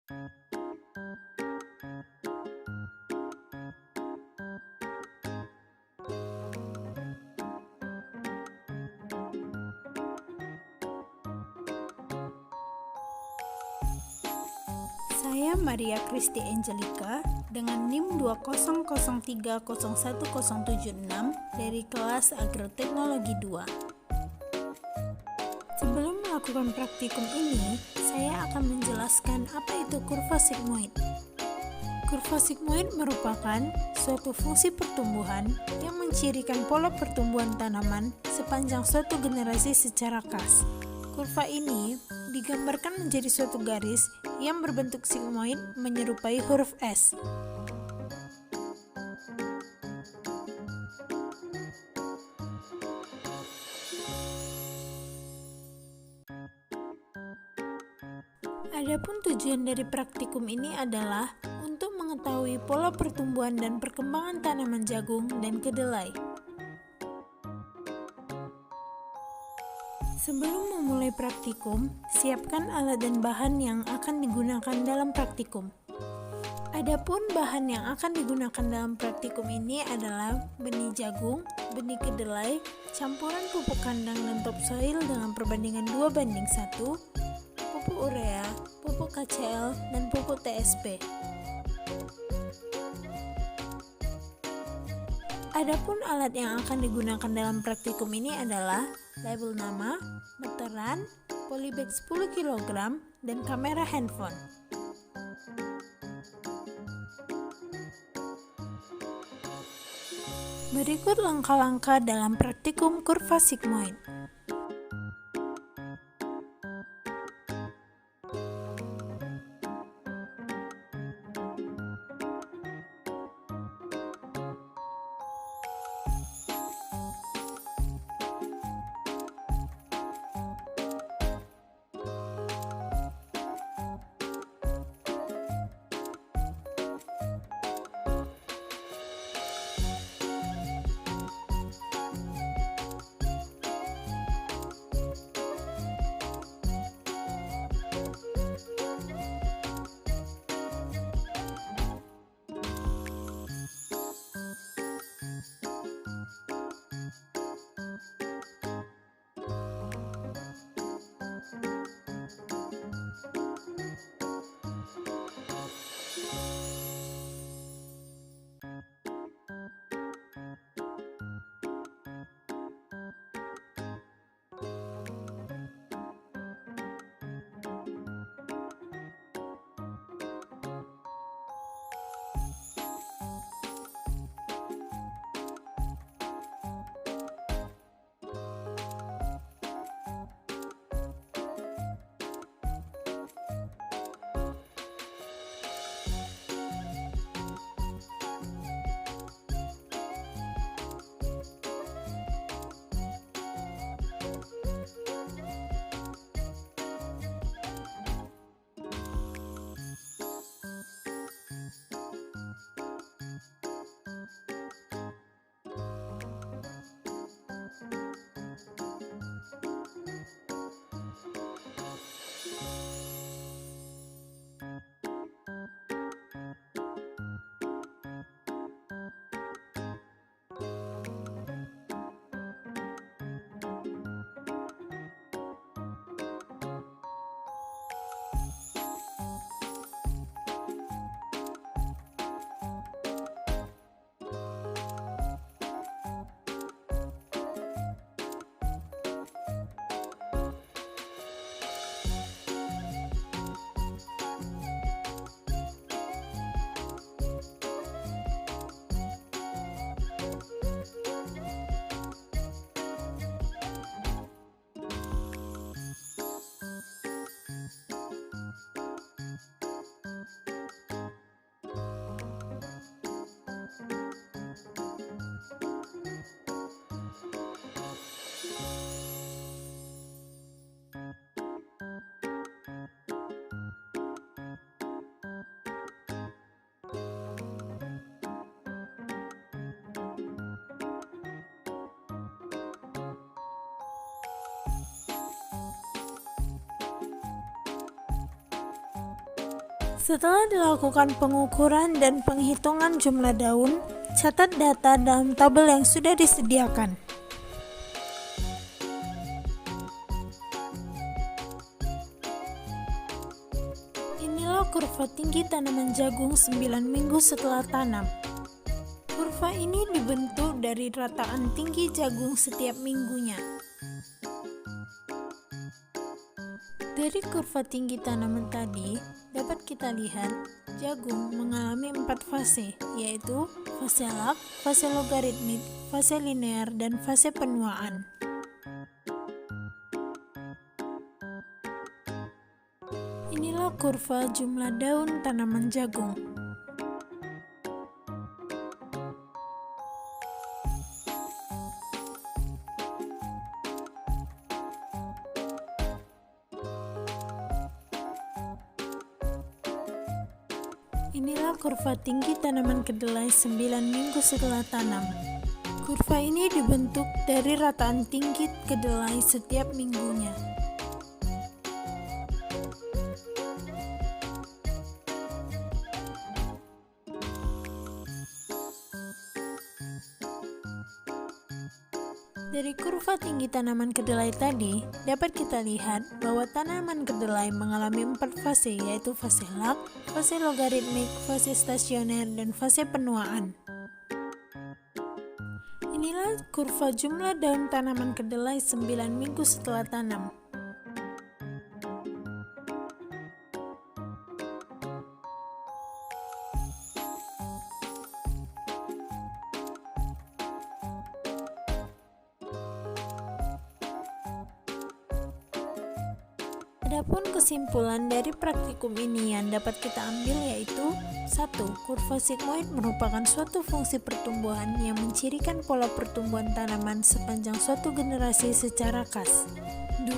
Saya Maria Kristi Angelica dengan NIM 200301076 dari kelas Agroteknologi 2. Sebelum melakukan praktikum ini, saya akan menjelaskan apa itu kurva sigmoid. Kurva sigmoid merupakan suatu fungsi pertumbuhan yang mencirikan pola pertumbuhan tanaman sepanjang suatu generasi secara khas. Kurva ini digambarkan menjadi suatu garis yang berbentuk sigmoid menyerupai huruf S. Adapun tujuan dari praktikum ini adalah untuk mengetahui pola pertumbuhan dan perkembangan tanaman jagung dan kedelai. Sebelum memulai praktikum, siapkan alat dan bahan yang akan digunakan dalam praktikum. Adapun bahan yang akan digunakan dalam praktikum ini adalah benih jagung, benih kedelai, campuran pupuk kandang dan topsoil dengan perbandingan 2:1, pupuk urea, pupuk KCl, dan pupuk TSP. Adapun alat yang akan digunakan dalam praktikum ini adalah label nama, meteran, polybag 10 kg, dan kamera handphone. Berikut langkah-langkah dalam praktikum kurva sigmoid. Setelah dilakukan pengukuran dan penghitungan jumlah daun, catat data dalam tabel yang sudah disediakan. Inilah kurva tinggi tanaman jagung 9 minggu setelah tanam. Kurva ini dibentuk dari rataan tinggi jagung setiap minggunya. Dari kurva tinggi tanaman tadi, dapat kita lihat jagung mengalami 4 fase, yaitu fase lak, fase logaritmik, fase linear, dan fase penuaan. Inilah kurva jumlah daun tanaman jagung. Inilah kurva tinggi tanaman kedelai 9 minggu setelah tanam. Kurva ini dibentuk dari rataan tinggi kedelai setiap minggunya. Dari kurva tinggi tanaman kedelai tadi, dapat kita lihat bahwa tanaman kedelai mengalami 4 fase, yaitu fase lak, fase logaritmik, fase stasioner, dan fase penuaan. Inilah kurva jumlah daun tanaman kedelai 9 minggu setelah tanam. Adapun kesimpulan dari praktikum ini yang dapat kita ambil yaitu 1. Kurva sigmoid merupakan suatu fungsi pertumbuhan yang mencirikan pola pertumbuhan tanaman sepanjang suatu generasi secara khas. 2.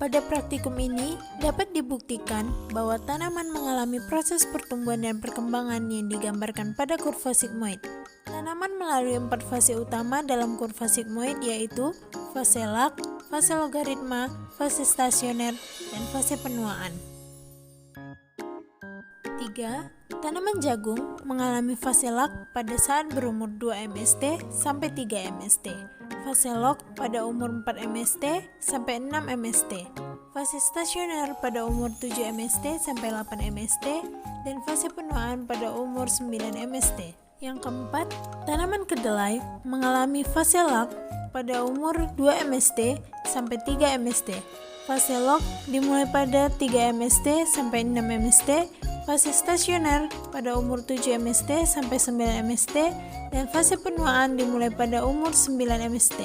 Pada praktikum ini dapat dibuktikan bahwa tanaman mengalami proses pertumbuhan dan perkembangan yang digambarkan pada kurva sigmoid. Tanaman melalui 4 fase utama dalam kurva sigmoid yaitu fase lak, fase logaritma, fase stasioner, dan fase penuaan. 3. Tanaman jagung mengalami fase lak pada saat berumur 2 MST sampai 3 MST, fase log pada umur 4 MST sampai 6 MST, fase stasioner pada umur 7 MST sampai 8 MST, dan fase penuaan pada umur 9 MST. Yang keempat, tanaman kedelai mengalami fase lak pada umur 2 MST sampai 3 MST. Fase log dimulai pada 3 MST sampai 6 MST, fase stasioner pada umur 7 MST sampai 9 MST, dan fase penuaan dimulai pada umur 9 MST.